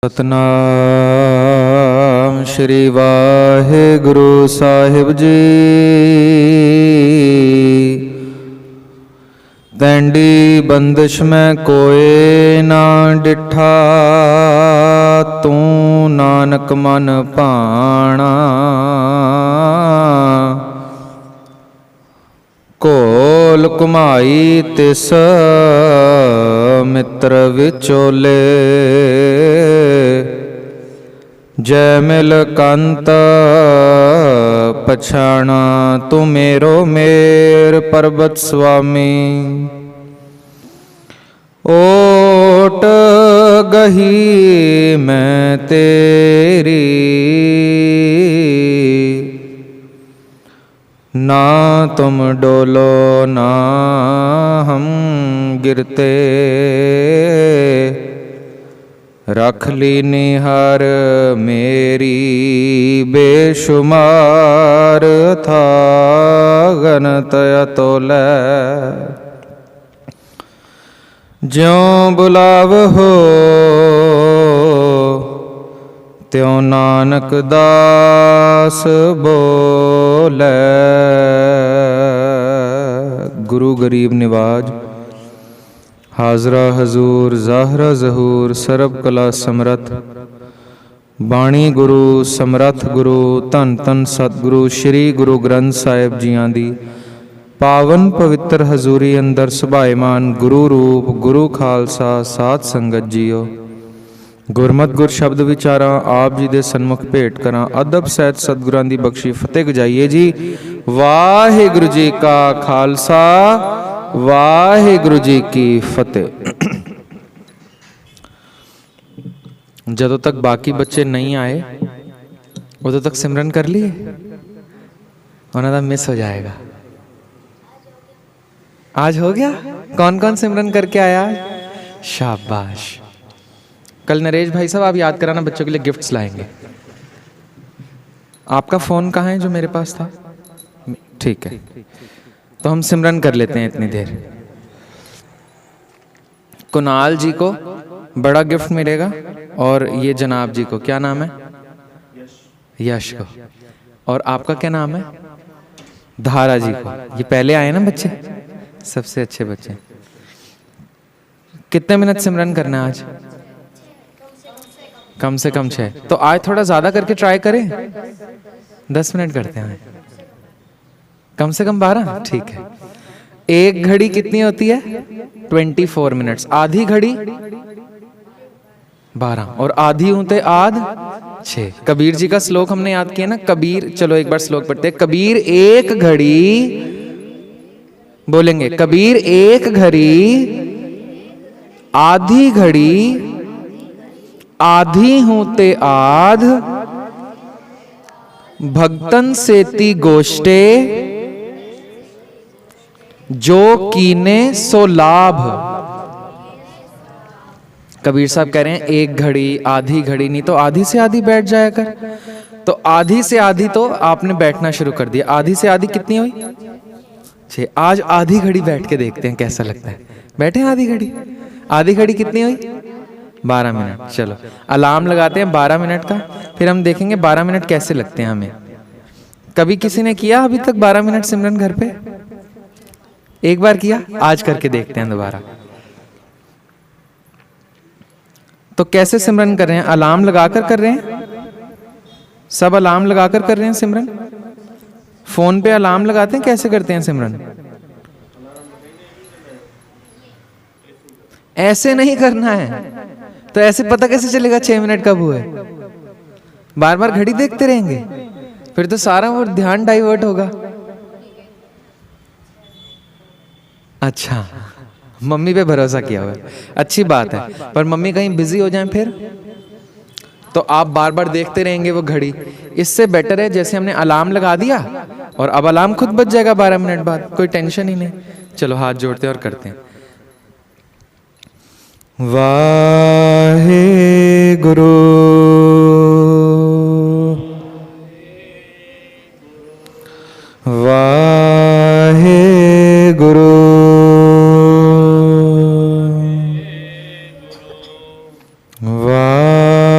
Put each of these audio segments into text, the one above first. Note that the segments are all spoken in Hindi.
सतनाम श्री वाहिगुरु साहिब जी। तैंडी बंदिश में कोई ना डिठा, तू नानक मन भाणा। घोल घुमाई तिस मित्र विचोले, जय मिल कंत पछाणा। तू मेरो मेर पर्वत स्वामी, ओट गही मैं तेरी। ना तुम डोलो ना हम गिरते, रख ली निहार मेरी बेशुमार। था गनत अतोलै, ज्यों बुलाव हो त्यों नानक दास बोले। गुरु गरीब निवाज, हाजरा हजूर ज़ाहरा ज़हूर, सरब कला समरथ। बाणी गुरु समरथ गुरु, धन धन सतगुरु श्री गुरु ग्रंथ साहिब जियां दी पावन पवित्र हजूरी अंदर सुभाएमान गुरु रूप गुरु खालसा साध संगत जीओ। गुरमत गुर शब्द विचारा आप जी दे सन्मुख भेंट करा। अदब सहित सतगुरां दी बख्शी फतेह गजाइए जी। वाहिगुरु जी का खालसा, वाहिगुरु जी की फतेह। जदों तक बाकी बच्चे नहीं आए उदों तक सिमरन कर लिए, उन्हों दा मिस हो जाएगा। आज हो गया? कौन कौन सिमरन करके आया? शाबाश। कल नरेश भाई साहब आप याद कराना, बच्चों के लिए गिफ्ट्स लाएंगे। आपका फोन कहाँ है जो मेरे पास था? ठीक है, तो हम सिमरन कर लेते हैं इतनी देर। कुणाल जी को बड़ा गिफ्ट मिलेगा और ये जनाब जी को, क्या नाम है? यश को। और आपका क्या नाम है? धारा जी को। ये पहले आए ना बच्चे, सबसे अच्छे बच्चे। कितने मिनट सिमरन करना है आज? कम से कम 6। तो आज थोड़ा ज्यादा करके ट्राई करें, 10 मिनट करते हैं। कम से कम 12, ठीक है। एक घड़ी कितनी होती है? 24 मिनट्स। आधी घड़ी 12 और आधी होते आध 6। कबीर जी का श्लोक हमने याद किया ना, कबीर। चलो एक बार श्लोक पढ़ते हैं। कबीर एक घड़ी, बोलेंगे कबीर एक घड़ी आधी घड़ी, आधी होते आध, भक्तन सेती गोष्ठे, जो कीने सो लाभ। कबीर साहब कह रहे हैं एक घड़ी, आधी घड़ी नहीं तो आधी से आधी बैठ जाया कर। तो आधी से आधी तो आपने बैठना शुरू कर दिया। आधी से आधी कितनी हुई? 6। आज आधी घड़ी बैठ के देखते हैं कैसा लगता है। बैठे आधी घड़ी। आधी घड़ी कितनी हुई? 12 मिनट। चलो अलार्म लगाते हैं 12 मिनट का, फिर हम देखेंगे 12 मिनट कैसे लगते हैं हमें। कभी किसी ने किया अभी तक 12 मिनट सिमरन घर पे? एक बार किया, आज करके देखते हैं दोबारा। तो कैसे सिमरन कर रहे हैं? अलार्म लगाकर कर रहे हैं? सब अलार्म लगाकर कर रहे हैं सिमरन? फोन पे अलार्म लगाते हैं? कैसे करते हैं सिमरन? ऐसे नहीं करना है। तो ऐसे पता कैसे चलेगा 6 मिनट कब हुए? बार बार घड़ी देखते रहेंगे, फिर तो सारा वो ध्यान डाइवर्ट होगा। अच्छा, मम्मी पे भरोसा किया हुआ है, अच्छी बात है। पर मम्मी कहीं बिजी हो जाएं फिर तो आप बार बार देखते रहेंगे वो घड़ी। इससे बेटर है जैसे हमने अलार्म लगा दिया और अब अलार्म खुद बज जाएगा 12 मिनट बाद, कोई टेंशन ही नहीं। चलो हाथ जोड़ते और करते हैं। वाहेगुरु वाहेगुरु वाहेगुरु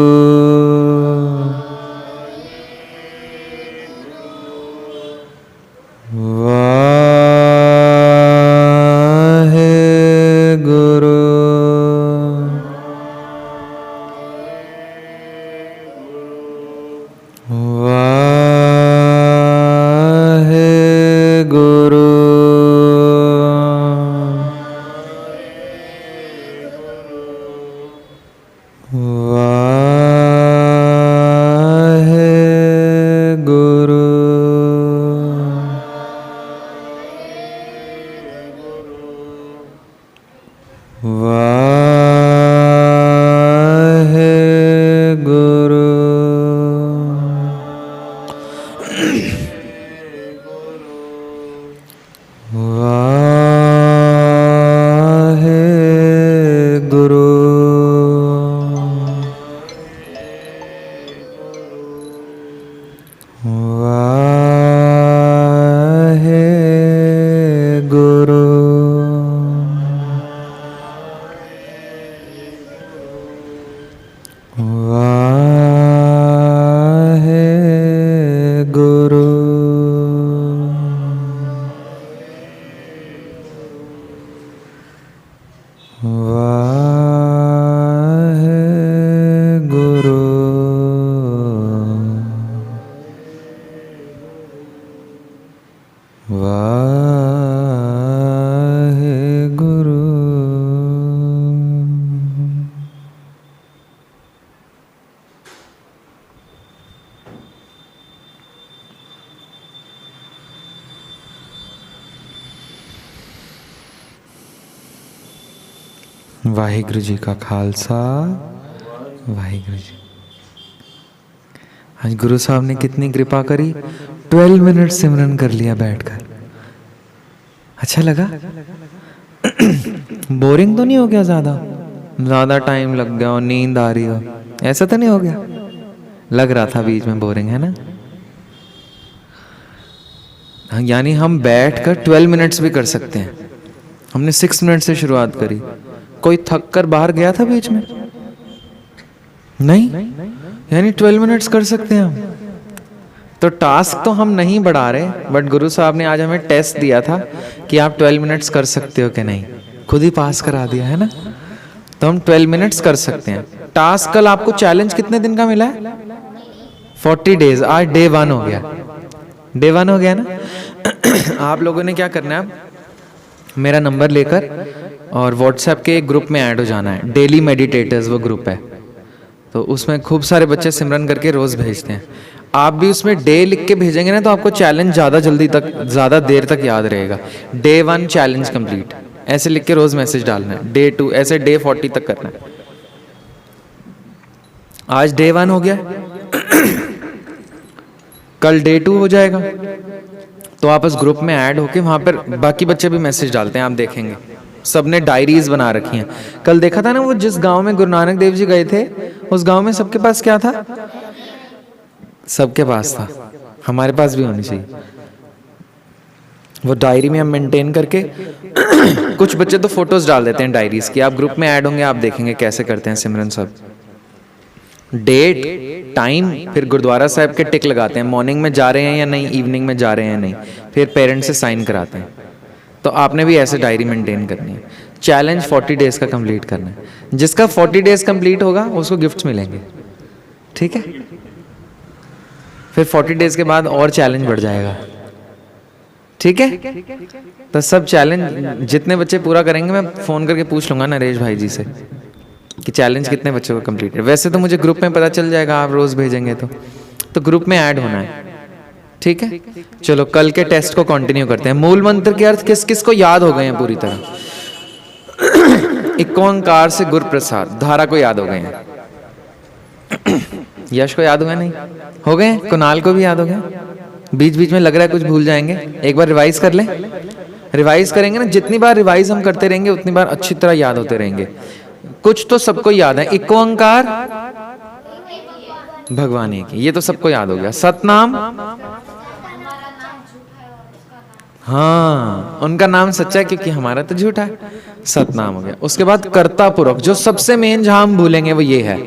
वाहेगुरु वाहेगुरु वाहेगुरु वाहेगुरु वाहेगुरु वाहेगुरु वाहेगुरु। वाहिगुरु जी का खालसा, वाहिगुरु जी। आज गुरु साहब ने कितनी कृपा करी, 12 मिनट सिमरन कर लिया बैठकर। अच्छा लगा? बोरिंग तो नहीं हो गया? ज़्यादा टाइम लग गया और नींद आ रही हो, ऐसा तो नहीं हो गया? लग रहा था बीच में बोरिंग, है ना? यानी हम बैठकर 12 मिनट्स भी कर सकते हैं। हमने 6 मिनट से शुरुआत करी। कोई थक कर बाहर गया था बीच में? नहीं, यानी 12 मिनट्स कर सकते हैं हम। तो टास्क तो हम नहीं बढ़ा रहे, बट गुरु साहब ने आज हमें टेस्ट दिया था कि आप 12 मिनट्स कर सकते हो कि नहीं। खुद ही पास करा दिया, है ना? तो हम 12 मिनट्स कर सकते हैं। टास्क कल आपको चैलेंज कितने दिन का मिला है? 40 डेज। आज डे 1 हो गया। डे 1 हो गया ना? आप लोगों ने क्या करना है, मेरा नंबर लेकर और व्हाट्सएप के एक ग्रुप में ऐड हो जाना है। डेली मेडिटेटर्स वो ग्रुप है, तो उसमें खूब सारे बच्चे सिमरन करके रोज भेजते हैं। आप भी उसमें डे लिख के भेजेंगे ना, तो आपको चैलेंज ज़्यादा देर तक याद रहेगा। डे 1 चैलेंज कंप्लीट, ऐसे लिख के रोज मैसेज डालना है। डे 2 ऐसे डे 40 तक करना है। आज डे 1 हो गया, कल डे 2 हो जाएगा। तो आप उस ग्रुप में ऐड होके वहां पर बाकी बच्चे भी मैसेज डालते हैं, आप देखेंगे सबने डायरीज बना रखी हैं। कल देखा था ना, वो जिस गांव में गुरु नानक देव जी गए थे, उस गांव में सबके पास क्या था? सबके पास था। हमारे पास भी होनी चाहिए वो डायरी में हम मेंटेन करके। कुछ बच्चे तो फोटोज डाल देते हैं डायरीज की। आप ग्रुप में ऐड होंगे, आप देखेंगे कैसे करते हैं सिमरन सब। डेट, टाइम, फिर गुरुद्वारा साहब के टिक लगाते हैं, मॉर्निंग में जा रहे हैं या नहीं, इवनिंग में जा रहे हैं या नहीं, फिर पेरेंट्स से साइन कराते हैं। तो आपने भी ऐसे डायरी मेंटेन करनी है। चैलेंज 40 डेज का कंप्लीट करना है। जिसका 40 डेज कंप्लीट होगा उसको गिफ्ट्स मिलेंगे, ठीक है? फिर 40 डेज के बाद और चैलेंज बढ़ जाएगा, ठीक है? तो सब चैलेंज जितने बच्चे पूरा करेंगे, मैं फोन करके पूछ लूंगा नरेश भाई जी से कि चैलेंज कितने बच्चों को कंप्लीट है। वैसे तो मुझे ग्रुप में पता चल जाएगा, आप रोज भेजेंगे तो ग्रुप में ऐड होना है, ठीक है? चलो कल के टेस्ट को कंटिन्यू करते हैं। मूल मंत्र के अर्थ किस किस को याद हो गए हैं पूरी तरह? इक्को ओंकार से गुरु प्रसाद, धारा को याद हो गए हैं। यश को याद हो गए? नहीं हो गए? कुणाल को भी याद हो गए? बीच बीच में लग रहा है कुछ भूल जाएंगे, एक बार रिवाइज कर लें। रिवाइज करेंगे ना, जितनी बार रिवाइज हम करते रहेंगे उतनी बार अच्छी तरह याद होते रहेंगे। कुछ तो सबको याद है। इक्को ओंकार भगवान एक, ये तो सबको याद हो गया। सतनाम, हाँ उनका नाम सच्चा है क्योंकि हमारा तो झूठा है। सतनाम हो गया। उसके बाद कर्ता पुरख, जो सबसे मेन जहां हम भूलेंगे वो ये है।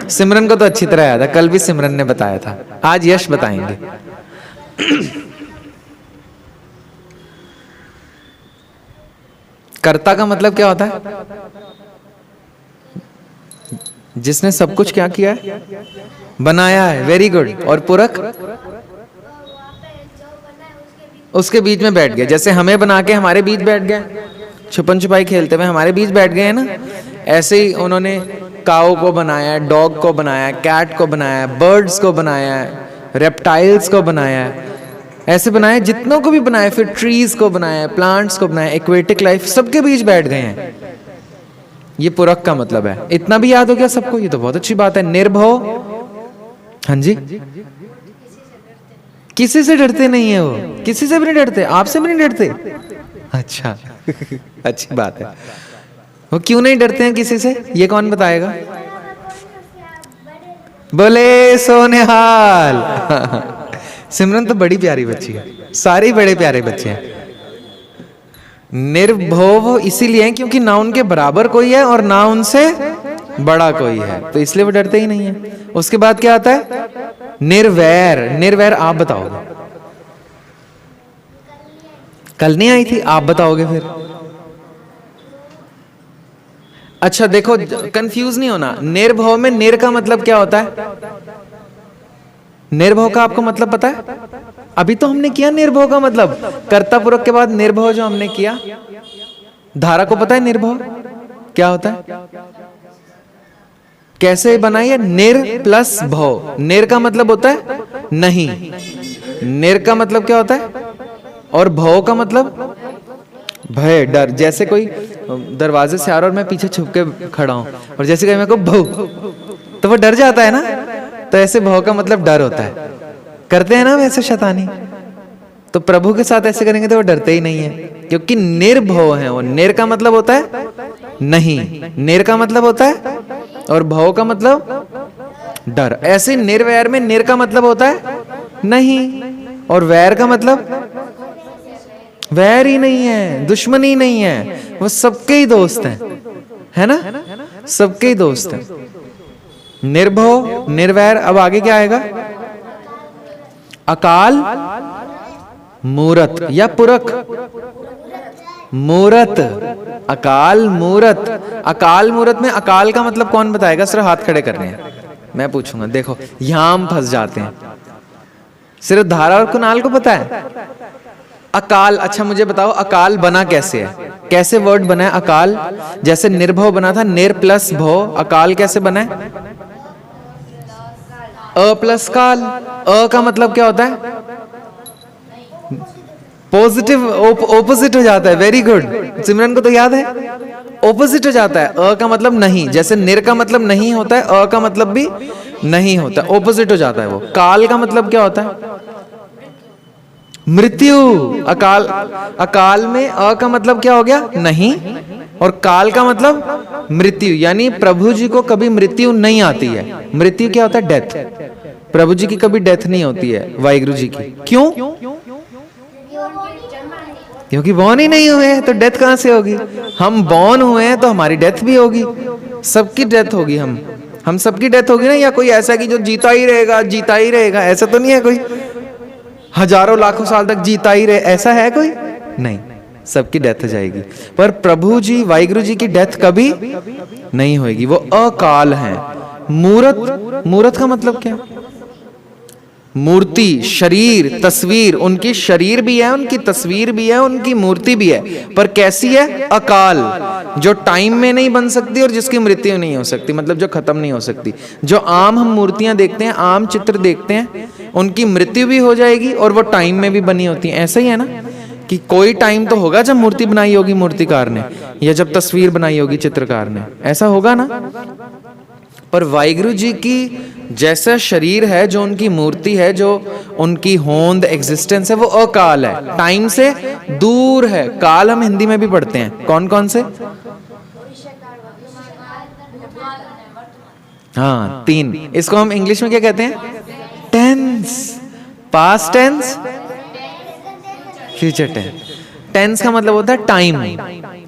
सिमरन को तो अच्छी तरह याद है, कल भी सिमरन ने बताया था, आज यश बताएंगे। कर्ता का मतलब क्या होता है? जिसने सब कुछ क्या किया है? बनाया है। Very good. और पुरख? उसके बीच में बैठ गया। जैसे हमें बना के हमारे बीच बैठ गया, छुपन छुपाई खेलते हुए हमारे बीच बैठ गए हैं ना, ऐसे ही उन्होंने काऊ को बनाया है, डॉग को बनाया है, कैट को बनाया है, बर्ड्स को बनाया है, रेप्टाइल्स को बनाया है, ऐसे बनाया, जितनों को भी बनाया, फिर ट्रीज को बनाया, प्लांट्स को बनाया, एक्वेटिक लाइफ, सबके बीच बैठ गए हैं। ये पुरख का मतलब है। इतना भी याद हो गया सबको? ये तो बहुत अच्छी बात है। निर्भव, हाँ जी, किसी से डरते नहीं है वो, किसी से भी नहीं डरते, आपसे भी नहीं डरते। अच्छा अच्छी बात है। वो क्यों नहीं डरते हैं किसी से, ये कौन बताएगा? बोले सोनेहाल सिमरन तो बड़ी प्यारी बच्ची है, सारे ही बड़े प्यारे बच्चे हैं। निर्भव इसीलिए है क्योंकि ना उनके बराबर कोई है और ना उनसे बड़ा कोई है, तो इसलिए वो डरते ही नहीं है। उसके बाद क्या आता है? निर्वैर। निर्वैर आप बताओगे? कल नहीं आई थी, आप बताओगे फिर? अच्छा देखो, कंफ्यूज नहीं होना। निर्भव में निर का मतलब क्या होता है? निर्भव का आपको मतलब पता है? अभी तो हमने किया निर्भव का मतलब, कर्ता पुरख के बाद निर्भव जो हमने किया। धारा को पता है निर्भव क्या होता है? कैसे बनाई है? निर प्लस भव। निर का मतलब होता है नहीं, निर का मतलब क्या होता है? और भव का मतलब भय, डर। जैसे कोई दरवाजे से आ रहा और मैं पीछे छुप के खड़ा हूं और जैसे कहीं मैं को भव, तो वो डर जाता है ना। तो ऐसे भव का मतलब डर होता है। करते हैं ना वैसे शैतानी, तो प्रभु के साथ ऐसे करेंगे तो वो डरते ही नहीं है, क्योंकि निर्भव है वो। निर का मतलब होता है नहीं, निर का मतलब होता है, और भव का मतलब डर। ऐसे निर्वैर में निर का मतलब होता है नहीं, और वैर का मतलब वैर ही नहीं है, दुश्मनी नहीं है, वो सबके ही दोस्त हैं, है ना? सबके ही दोस्त हैं। निर्भव, निर्वैर। अब आगे क्या आएगा? अकाल मूरत या पुरख। मूरत, अकाल मूरत। अकाल मूरत में अकाल का मतलब कौन बताएगा? सिर्फ हाथ खड़े करने हैं, मैं पूछूंगा। देखो यहां हम फंस जाते हैं, सिर्फ धारा और कुणाल को पता है अकाल। अच्छा मुझे बताओ अकाल बना कैसे है? कैसे वर्ड बना है अकाल? जैसे निर्भव बना था निर प्लस भव, अकाल कैसे बना है? अ प्लस काल। अ का मतलब क्या होता है? पॉजिटिव, ऑपोजिट हो जाता है। वेरी गुड, सिमरन को तो याद है, ऑपोजिट हो जाता है। अ का मतलब नहीं, जैसे निर का मतलब नहीं होता है, अ का मतलब भी नहीं होता, ऑपोजिट हो जाता है वो। काल का मतलब क्या होता है? मृत्यु। अकाल, अकाल में अ का मतलब क्या हो गया? नहीं, और काल का मतलब मृत्यु। यानी प्रभु जी को कभी मृत्यु नहीं आती है। मृत्यु क्या होता है? डेथ। प्रभु जी की कभी डेथ नहीं होती है, वाहिगुरु जी की। क्यों? क्योंकि बॉर्न ही नहीं हुए हैं, तो डेथ कहां से होगी? हम बॉर्न हुए हैं तो हमारी डेथ भी होगी, सबकी डेथ होगी। हम सबकी डेथ होगी ना। या कोई ऐसा कि जो जीता ही रहेगा, जीता ही रहेगा, ऐसा तो नहीं है कोई हजारों लाखों साल तक जीता ही रहे, ऐसा है कोई? नहीं, सबकी डेथ हो जाएगी। पर प्रभु जी, वाहिगुरु जी की डेथ कभी नहीं होगी, वो अकाल हैं। मूरत, मूरत का मतलब क्या? मूर्ति, शरीर, तस्वीर। उनकी शरीर भी है, उनकी तस्वीर भी है, उनकी मूर्ति भी है, पर कैसी है? अकाल, जो टाइम में नहीं बन सकती और जिसकी मृत्यु नहीं हो सकती, मतलब जो खत्म नहीं हो सकती। जो आम हम मूर्तियां देखते हैं, आम चित्र देखते हैं, उनकी मृत्यु भी हो जाएगी और वो टाइम में भी बनी होती है। ऐसा ही है ना कि कोई टाइम तो होगा जब मूर्ति बनाई होगी मूर्तिकार ने, या जब तस्वीर बनाई होगी चित्रकार ने, ऐसा होगा ना। पर वाहिगुरु जी की जैसा शरीर है, जो उनकी मूर्ति है, जो उनकी होंद एग्जिस्टेंस है, वो अकाल है, टाइम से दूर है। काल हम हिंदी में भी पढ़ते हैं, कौन कौन से? हाँ, 3। इसको हम इंग्लिश में क्या कहते हैं? Tense. Past tense, future tense. Tense का मतलब होता है टाइम,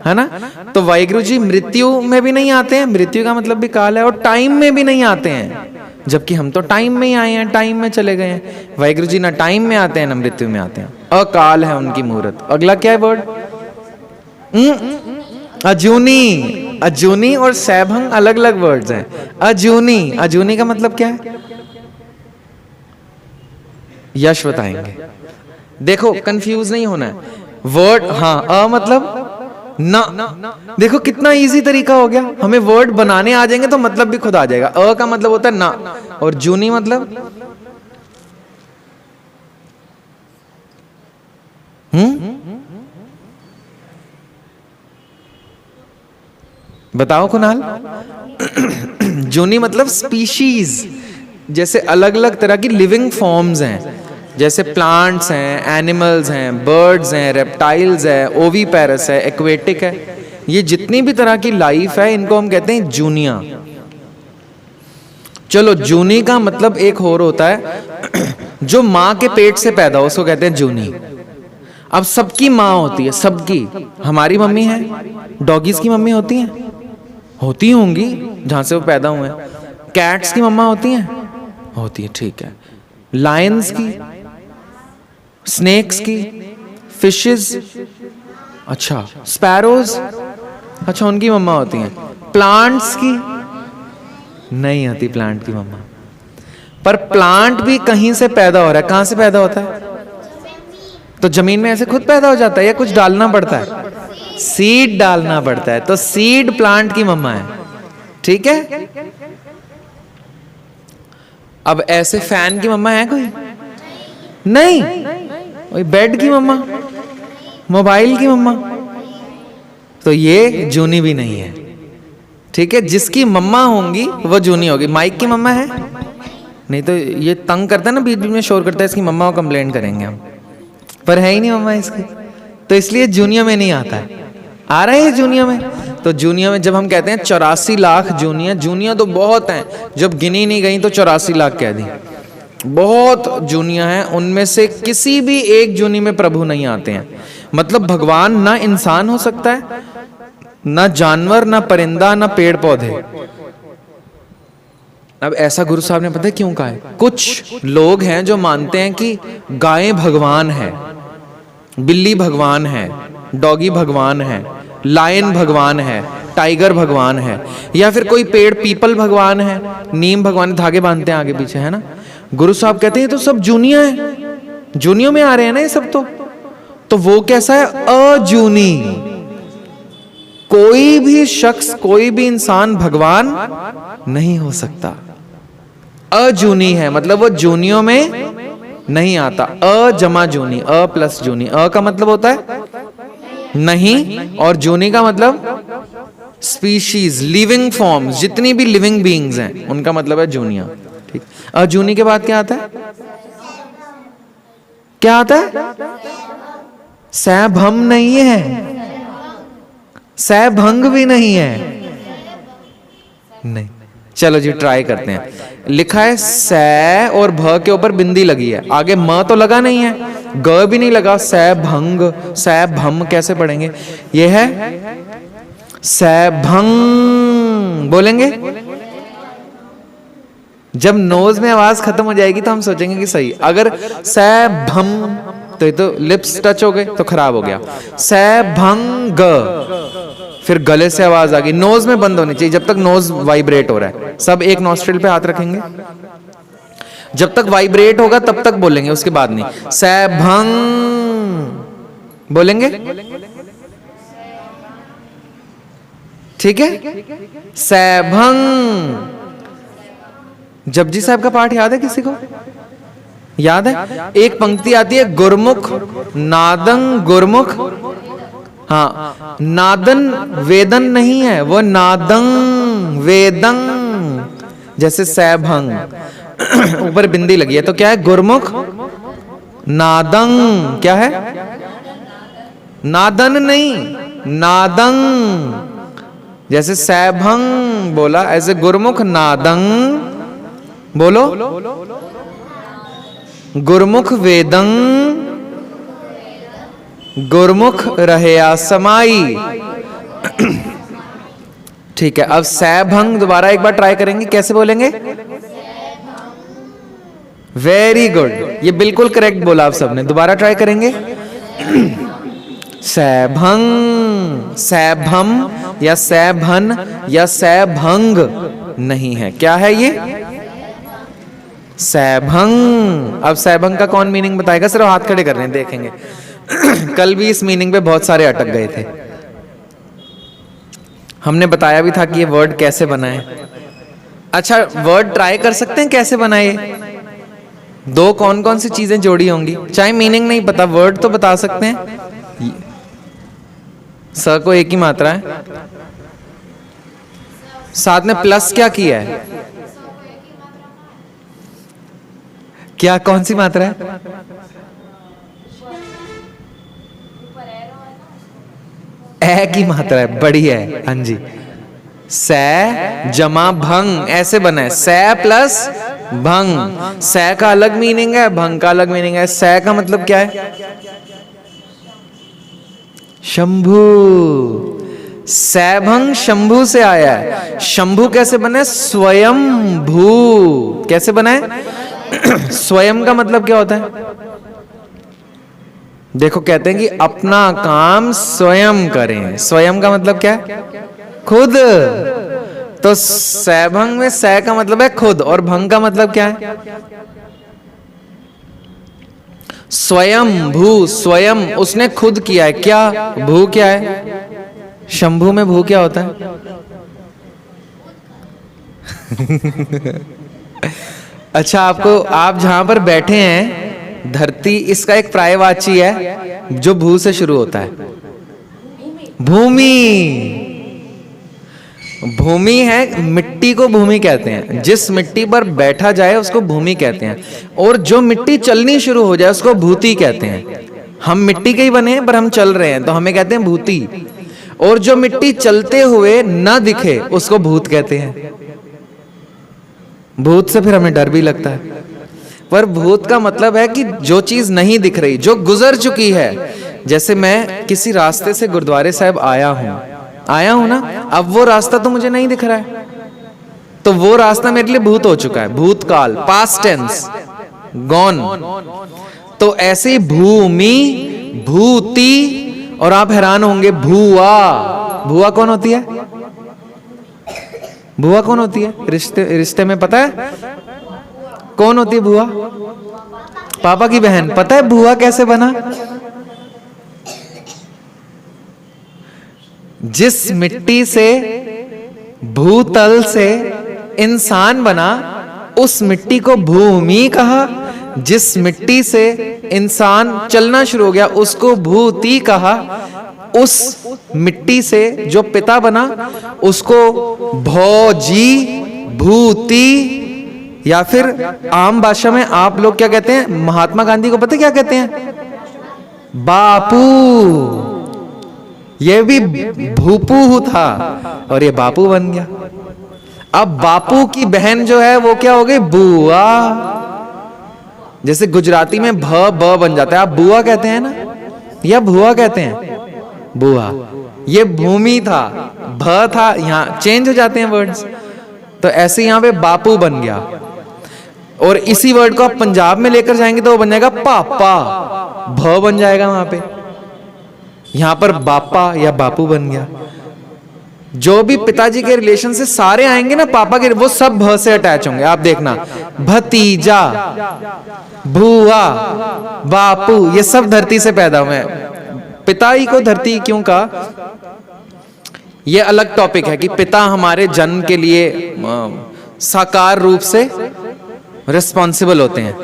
है ना। तो वाहिगुरु जी मृत्यु में भी नहीं आते हैं, मृत्यु का मतलब भी काल है, और टाइम में भी नहीं आते हैं, जबकि हम तो टाइम में ही आए हैं, टाइम में चले गए हैं। वाहिगुरु जी ना टाइम में आते हैं ना मृत्यु में आते हैं, अकाल है उनकी मूरत। अगला क्या है वर्ड? अजूनी। अजूनी और सैभंग अलग अलग वर्ड्स हैं। अजूनी, अजूनी का मतलब क्या है? यश बताएंगे। देखो कंफ्यूज नहीं होना है वर्ड। हाँ, अ मतलब ना। देखो कितना इजी तरीका हो गया, हमें वर्ड बनाने आ जाएंगे तो मतलब भी खुद आ जाएगा। अ का मतलब होता है ना, और जूनी मतलब बताओ कुणाल। जूनी मतलब स्पीशीज, जैसे अलग अलग तरह की लिविंग फॉर्म्स हैं, जैसे प्लांट्स हैं, एनिमल्स हैं, बर्ड्स हैं, रेप्टाइल्स है, ओवीपेरस है, एक्वेटिक है, ये जितनी भी तरह की लाइफ है इनको हम कहते हैं जूनिया। चलो जूनी का मतलब एक और होता है जो माँ के पेट से पैदा हो, उसको कहते हैं जूनी। अब सबकी माँ होती है, सबकी, हमारी मम्मी है, डॉगीज की मम्मी होती हैं, होती होंगी जहां से वो पैदा हुए हैं। कैट्स की मम्मा होती हैं, होती है, ठीक है। लायंस की, स्नेक्स की, फिशेस, अच्छा, स्पैरोज, अच्छा उनकी मम्मा होती हैं। प्लांट्स की नहीं होती, प्लांट की मम्मा। पर प्लांट भी कहीं से पैदा हो रहा है, कहां से पैदा होता है? तो जमीन में ऐसे खुद पैदा हो जाता है या कुछ डालना पड़ता है? सीड डालना पड़ता है, तो सीड प्लांट की मम्मा है, ठीक है। अब ऐसे फैन की मम्मा है कोई? नहीं। वही बेड की मम्मा, मोबाइल की मम्मा, तो ये जूनी भी नहीं है, ठीक है। जिसकी मम्मा होंगी वो जूनी होगी। माइक की मम्मा है? नहीं, तो ये तंग करता है ना, बीच बीच में शोर करता है, इसकी मम्मा को कंप्लेंट करेंगे हम, पर है ही नहीं मम्मा इसकी, तो इसलिए जूनियर में नहीं आता है। आ रहे हैं जूनियर में, तो जूनियर में जब हम कहते हैं 84 लाख जूनियर, जूनियर तो बहुत हैं, जब गिनी नहीं गई तो 84 लाख कह दी, बहुत जूनियर हैं। उनमें से किसी भी एक जूनी में प्रभु नहीं आते हैं। मतलब भगवान ना इंसान हो सकता है, ना जानवर, ना परिंदा, ना पेड़ पौधे। अब ऐसा गुरु साहब ने पता है क्यों कहा है? कुछ लोग हैं जो मानते हैं कि गाय भगवान है, बिल्ली भगवान है, डॉगी भगवान है, लायन भगवान है, टाइगर भगवान है, या फिर कोई पेड़ पीपल भगवान है, नीम भगवान, धागे बांधते हैं आगे पीछे, है ना। गुरु साहब कहते हैं ये तो सब जूनिया है, जूनियों में आ रहे हैं ना ये सब, तो वो कैसा है? अजूनी। कोई भी शख्स, कोई भी इंसान भगवान नहीं हो सकता, अजूनी है, मतलब वो जूनियों में नहीं आता। अ जमा जूनी, अ प्लस जूनी। अ का मतलब होता है नहीं, और जूनी का मतलब स्पीशीज, लिविंग फॉर्म्स, जितनी भी लिविंग बीइंग्स हैं उनका मतलब है जूनिया, ठीक। अजूनी के बाद क्या आता है? क्या आता है? सैभम नहीं है, सैभंग भी नहीं है, नहीं। चलो जी ट्राई करते हैं। लिखा है सै और भ के ऊपर बिंदी लगी है, आगे म तो लगा नहीं है, ग भी नहीं लगा, सैभंग, सैभम कैसे पढ़ेंगे? ये है सैभंग, बोलेंगे। जब नोज में आवाज खत्म हो जाएगी तो हम सोचेंगे कि सही। अगर सैभम, तो ये तो लिप्स टच हो गए तो खराब हो गया। सैभंग, फिर गले से आवाज आ गई, नोज में बंद होनी चाहिए जब तक नोज वाइब्रेट हो रहा है। सब एक नॉस्ट्रिल पे हाथ रखेंगे, जब तक वाइब्रेट होगा तब तक बोलेंगे, उसके बाद नहीं। सैभंग बोलेंगे, ठीक है। सैभंग। जपजी साहब का पाठ याद है किसी को? याद है? एक पंक्ति आती है, गुरमुख नादंग गुरमुख, हाँ, नादन वेदन नहीं है, वो नादंग वेदंग, जैसे सैभंग ऊपर बिंदी लगी है तो क्या है? गुरमुख नादंग, क्या है? नादन नहीं, नादंग। जैसे सैभंग बोला, ऐसे गुरमुख नादंग बोलो, गुरमुख वेदंग, गुरमुख रहया समाई। ठीक है, अब सैभंग दोबारा एक बार ट्राई करेंगे, कैसे बोलेंगे? वेरी गुड, ये बिल्कुल करेक्ट बोला आप सबने। दोबारा ट्राई करेंगे। सैभंग, सैभम या सैभन या सैभंग नहीं है, क्या है ये? सैभंग। अब सैभंग का कौन मीनिंग बताएगा? सिर्फ हाथ खड़े कर रहे हैं, देखेंगे। कल भी इस मीनिंग पे बहुत सारे अटक गए थे। हमने बताया भी था कि ये वर्ड कैसे बनाए। अच्छा, वर्ड ट्राई कर सकते हैं कैसे बनाए? दो कौन कौन सी चीजें जोड़ी होंगी? चाहे मीनिंग नहीं पता, वर्ड तो बता सकते हैं। स को एक ही मात्रा है, साथ में प्लस क्या किया है? क्या, कौन सी मात्रा है? ए की मात्रा है, बढ़िया है। हाँ जी, सै जमा भंग ऐसे बना है, सै प्लस भंग। सै का अलग मीनिंग है, भंग का अलग मीनिंग है। सै का मतलब क्या है? शंभु। सैभंग शंभु से आया है। शंभु कैसे बने? स्वयं भू। कैसे बना है? स्वयं का मतलब क्या होता है? देखो, कहते हैं कि अपना काम स्वयं करें। स्वयं का मतलब क्या है? खुद। तो सैभंग में सै का मतलब है खुद, और भंग का मतलब क्या है? स्वयं भू। स्वयं उसने खुद किया है। क्या भू क्या है? शंभु में भू क्या होता है? अच्छा, आपको, आप जहां पर बैठे हैं, धरती, इसका एक पर्यायवाची है जो भू से शुरू होता है। भूमि। भूमि है, मिट्टी को भूमि कहते हैं। जिस मिट्टी पर बैठा जाए उसको भूमि कहते हैं, और जो मिट्टी चलनी शुरू हो जाए उसको भूति कहते हैं। हम मिट्टी के ही बने हैं पर हम चल रहे हैं तो हमें कहते हैं भूति, और जो मिट्टी चलते हुए न दिखे उसको भूत कहते हैं। भूत से फिर हमें डर भी लगता है, पर भूत का मतलब है कि जो चीज नहीं दिख रही, जो गुजर चुकी है। जैसे मैं किसी रास्ते से गुरुद्वारे साहब आया हूं ना, अब वो रास्ता तो मुझे नहीं दिख रहा है, तो वो रास्ता मेरे लिए भूत हो चुका है। भूतकाल, पास्ट टेंस, गॉन। तो ऐसे भूमि, भूति, और आप हैरान होंगे, भुआ। भुआ कौन होती है? भुआ कौन होती है? रिश्ते में पता है कौन होती है भुआ? पापा की बहन। पता है भुआ कैसे बना? जिस मिट्टी से, भूतल से इंसान बना, उस मिट्टी को भूमि कहा। जिस मिट्टी से इंसान चलना शुरू हो गया उसको भूति कहा। उस मिट्टी से जो पिता बना उसको भौजी, भूति, या फिर आम भाषा में आप लोग क्या कहते हैं? महात्मा गांधी को पता क्या कहते हैं? बापू। ये भी भूपू था और ये बापू बन गया। अब बापू की बहन जो है वो क्या हो गई? बुआ। जैसे गुजराती में भ ब बन जाता है, आप बुआ कहते हैं ना, या भुआ कहते हैं? बुआ। ये भूमि था, भ था, यहां चेंज हो जाते हैं वर्ड्स। तो ऐसे यहां पे बापू बन गया, और इसी वर्ड को आप पंजाब में लेकर जाएंगे तो वो बन जाएगा पापा, भ बन जाएगा वहां पे। यहां पर बापा या बापू बन गया। जो भी पिताजी के रिलेशन से सारे आएंगे ना पापा के, वो सब भ से अटैच होंगे। आप देखना, भतीजा, भुआ, बापू, ये सब धरती से पैदा हुए। पिता ही को धरती क्यों कहा, ये अलग टॉपिक है कि पिता हमारे जन्म के लिए साकार रूप से रिस्पॉन्सिबल होते हैं।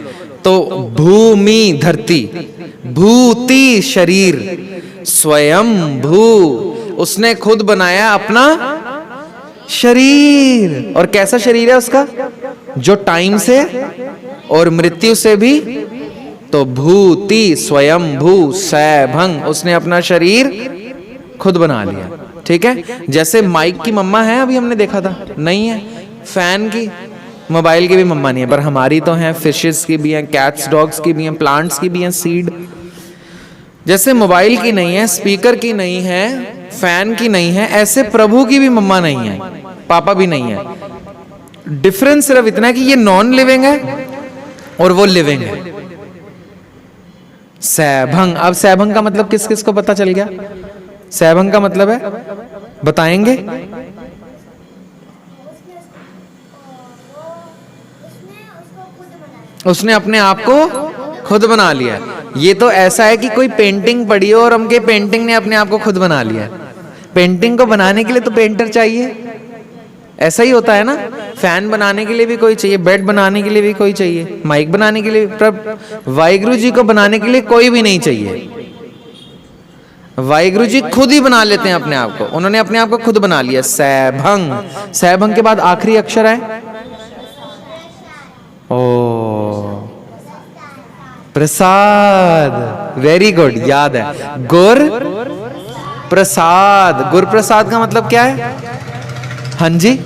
तो भूमि धरती, भूति शरीर, स्वयं भू उसने खुद बनाया अपना शरीर। और कैसा शरीर है उसका? जो टाइम से और मृत्यु से भी। तो भूति, स्वयं भू, सैभंग, उसने अपना शरीर खुद बना लिया। ठीक है, जैसे माइक की मम्मा है, अभी हमने देखा था, नहीं है। फैन की, मोबाइल की भी मम्मा नहीं है, पर हमारी तो हैं। फिशेस की भी हैं, कैट्स डॉग्स की भी हैं, प्लांट्स की भी हैं, सीड। जैसे मोबाइल की नहीं है, स्पीकर की नहीं है, फैन की नहीं है, ऐसे प्रभु की भी मम्मा नहीं है, पापा भी नहीं है। डिफरेंस सिर्फ इतना है कि ये नॉन लिविंग है और वो लिविंग है। सैभंग। अब सैभंग का मतलब किस किस को पता चल गया? सैभंग का मतलब है, बताएंगे? उसने अपने आप को खुद बना लिया। ये तो ऐसा है कि कोई पेंटिंग पड़ी हो और हमके पेंटिंग ने अपने आप को खुद बना लिया। पेंटिंग को बनाने के लिए तो पेंटर चाहिए, ऐसा ही होता है ना। फैन बनाने के लिए भी कोई चाहिए, बेड बनाने के लिए भी कोई चाहिए, माइक बनाने के लिए, पर वाहिगुरु जी को बनाने के लिए कोई भी नहीं चाहिए। वाहिगुरु जी खुद ही बना लेते हैं अपने आप को, उन्होंने अपने आप को खुद बना लिया। सैभंग, सैभंग के बाद आखिरी अक्षर है ओ, प्रसाद। वेरी गुड, याद है, गुर प्रसाद। गुर प्रसाद का मतलब क्या है? हाँ जी,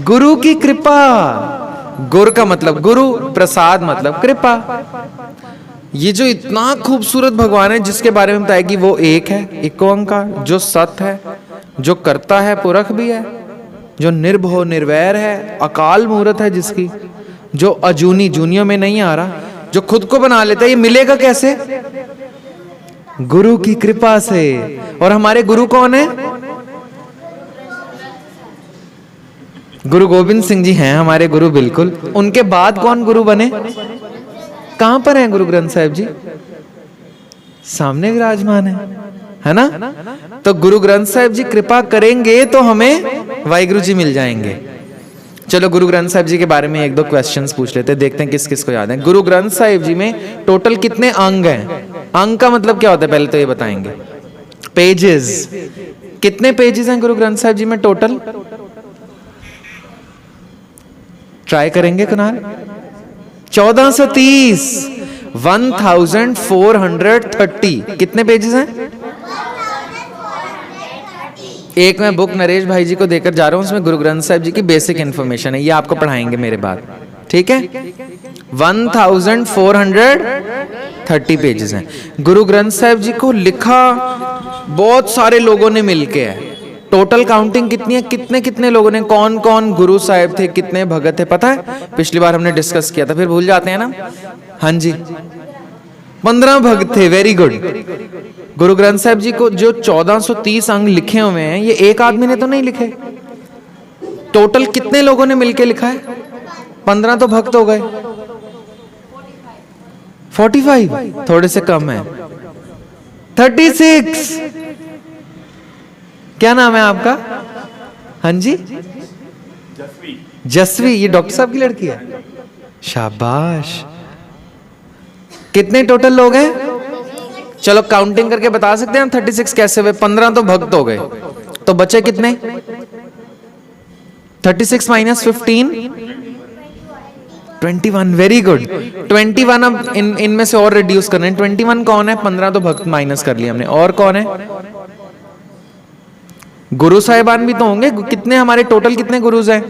गुरु की कृपा। गुर का मतलब गुरु, प्रसाद मतलब कृपा। ये जो इतना खूबसूरत भगवान है जिसके बारे में बताया कि वो एक है, एक ओंकार, जो सत्य है, जो करता है, पुरख भी है, जो निर्भव निर्वैर है, अकाल मूर्त है जिसकी, जो अजूनी, जूनियों में नहीं आ रहा, जो खुद को बना लेता है। ये मिलेगा कैसे? गुरु की कृपा से। और हमारे गुरु कौन है? गुरु गोविंद सिंह जी हैं हमारे गुरु, बिल्कुल। उनके बाद कौन गुरु बने? कहां पर हैं गुरु ग्रंथ साहिब जी? सामने विराजमान है ना? तो गुरु ग्रंथ साहिब जी कृपा करेंगे तो हमें वाहिगुरु जी मिल जाएंगे। चलो गुरु ग्रंथ साहिब जी के बारे में एक दो क्वेश्चंस पूछ लेते हैं, देखते हैं किस किस को याद है। गुरु ग्रंथ साहिब जी में टोटल कितने अंग हैं? अंग का मतलब क्या होता है पहले तो ये बताएंगे। पेजेस, कितने पेजेस हैं गुरु ग्रंथ साहिब जी में टोटल? ट्राई करेंगे कुनाल? 1430, 1430। कितने पेजेस हैं? एक मैं बुक नरेश भाई जी को देकर जा रहा हूं, उसमें गुरु ग्रंथ साहिब जी की बेसिक इंफॉर्मेशन है, ये आपको पढ़ाएंगे मेरे बाद, ठीक है? 1430 पेजेस हैं। गुरु ग्रंथ साहिब जी को लिखा बहुत सारे लोगों ने मिलके है। टोटल काउंटिंग कितनी है? कितने कितने लोगों ने, कौन कौन गुरु साहिब थे, कितने भगत थे, पता है? पिछली बार हमने डिस्कस किया था, फिर भूल जाते हैं ना। हाँ जी, 15 भगत थे। Very good. गुरु ग्रंथ साहिब जी को जो 1430 अंग लिखे हुए हैं, ये एक आदमी ने तो नहीं लिखे। टोटल कितने लोगों ने मिलके लिखा है? 15 तो भक्त हो गए, 45 थोड़े से कम है, 36। क्या नाम है आपका? हाँ जी, जसवी। ये डॉक्टर साहब की लड़की है, शाबाश। कितने टोटल लोग हैं? चलो काउंटिंग करके बता सकते हैं 36 कैसे हुए? 15 तो भक्त हो गए, तो बचे कितने? 36 माइनस 15, 21। Very good. 21 अब इनमें से और रिड्यूस करना है। 21 कौन है? 15 तो भक्त माइनस कर लिया हमने। और कौन है? गुरु साहिबान भी तो होंगे। कितने हमारे टोटल कितने गुरुज हैं?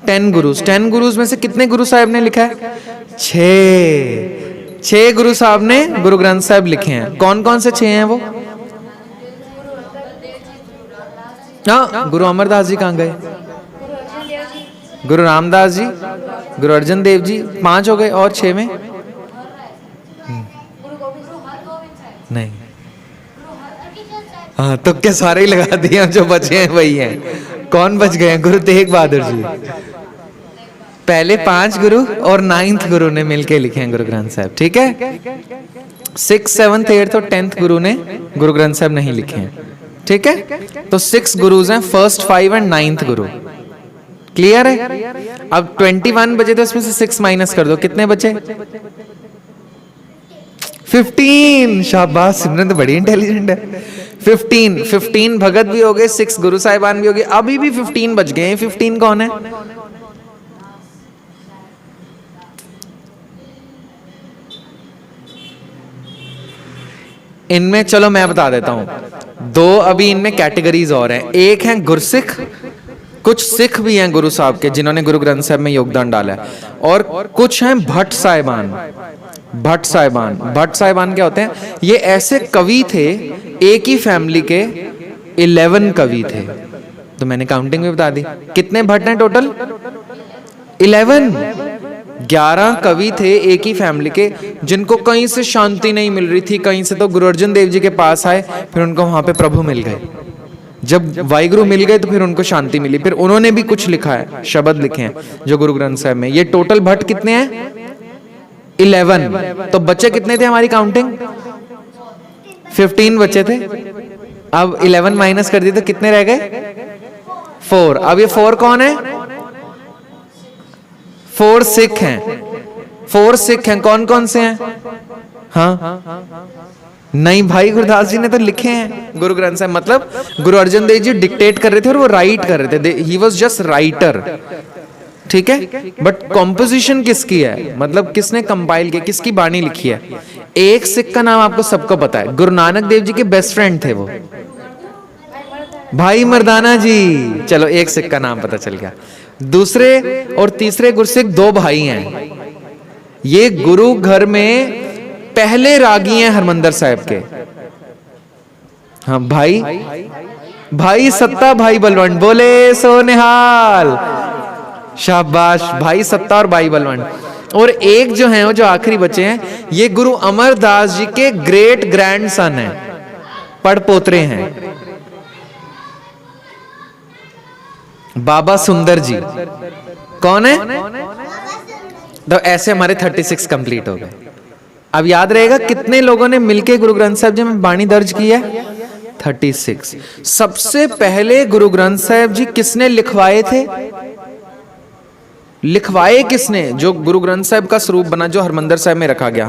10 गुरुज। 10 गुरुज में से कितने गुरु साहिब ने लिखा है? 6 गुरु साहब ने गुरु ग्रंथ साहिब लिखे हैं। कौन कौन से 6 हैं वो? हाँ, गुरु अमरदास जी कहाँ गए? गुरु रामदास जी, गुरु अर्जन देव जी, 5 हो गए। और 6 में नहीं। हाँ, तो क्या सारे ही लगा दिए, जो बचे हैं वही हैं। कौन बच गए? गुरु तेग बहादुर जी। पहले 5 गुरु और 9th गुरु ने मिलके लिखे हैं गुरु ग्रंथ साहिब, ठीक है? 6, 7, 8 और 10th गुरु ने गुरु ग्रंथ साहिब नहीं लिखे हैं, ठीक है? तो 6 गुरुज हैं, first 5 and 9th Guru. Clear है? अब 21 बचे थे, उसमें से 6 माइनस कर दो, कितने बचे? 15। शाबाश, सिमरन तो बड़ी इंटेलिजेंट है। 15 भगत भी हो गए, 6 गुरु साहिबान भी हो गए, अभी भी 15 बच गए। 15 कौन है? इनमें चलो मैं बता देता हूं, 2 अभी इनमें कैटेगरीज और हैं। एक है गुरसिख, कुछ सिख भी हैं गुरु साहब के जिन्होंने गुरु ग्रंथ साहिब में योगदान डाला है, और कुछ हैं भट्ट साहिबान। भट्ट साहिबान, भट्ट साहिबान क्या होते हैं? ये ऐसे कवि थे, एक ही फैमिली के 11 कवि थे। तो मैंने काउंटिंग भी बता दी। कितने भट्ट हैं टोटल? 11 कवि थे एक ही फैमिली के, जिनको कहीं से शांति नहीं मिल रही थी। कहीं से तो गुरु अर्जन देव जी के पास आए, फिर उनको वहां पे प्रभु मिल गए। जब वाहिगुरु मिल गए तो फिर उनको शांति मिली। फिर उन्होंने भी कुछ लिखा है, शब्द लिखे हैं जो गुरु ग्रंथ साहिब में। ये टोटल भट्ट कितने हैं? 11। तो बच्चे कितने थे हमारी काउंटिंग? 15 बच्चे थे। अब 11 माइनस कर दिए तो कितने रह गए? 4। अब ये 4 कौन है? 4 सिख हैं। 4 सिख हैं, कौन कौन से हैं? हाँ नहीं भाई, गुरुदास जी ने तो लिखे हैं गुरु ग्रंथ साहब। मतलब गुरु अर्जन देव जी डिक्टेट कर रहे थे और वो राइट कर रहे थे, ही वॉज जस्ट राइटर, ठीक है। बट कॉम्पोजिशन किसकी है, मतलब किसने कंपाइल किया, किसकी बाणी लिखी है? एक सिख का नाम आपको सबको पता है, गुरु नानक देव जी के बेस्ट फ्रेंड थे वो, भाई मर्दाना जी। चलो एक सिख का नाम पता चल गया। दूसरे और तीसरे गुरसिख 2 भाई हैं। ये गुरु घर में पहले रागी हैं हरमंदर साहब के। हाँ भाई सत्ता, भाई बलवंत, बोले सो निहाल। शाबाश, भाई सत्ता और भाई बलवंत। और एक जो है वो जो आखिरी बचे हैं, ये गुरु अमरदास जी के ग्रेट ग्रैंड सन है, पड़पोतरे हैं, बाबा सुंदर जी। कौन है? तो ऐसे हमारे 36 कंप्लीट हो गए। अब याद रहेगा कितने लोगों ने मिलके गुरु ग्रंथ साहब जी में बाणी दर्ज की है? 36। सबसे पहले गुरु ग्रंथ साहब जी किसने लिखवाए थे? लिखवाए किसने? जो गुरु ग्रंथ साहब का स्वरूप बना, जो हरमंदर साहब में रखा गया।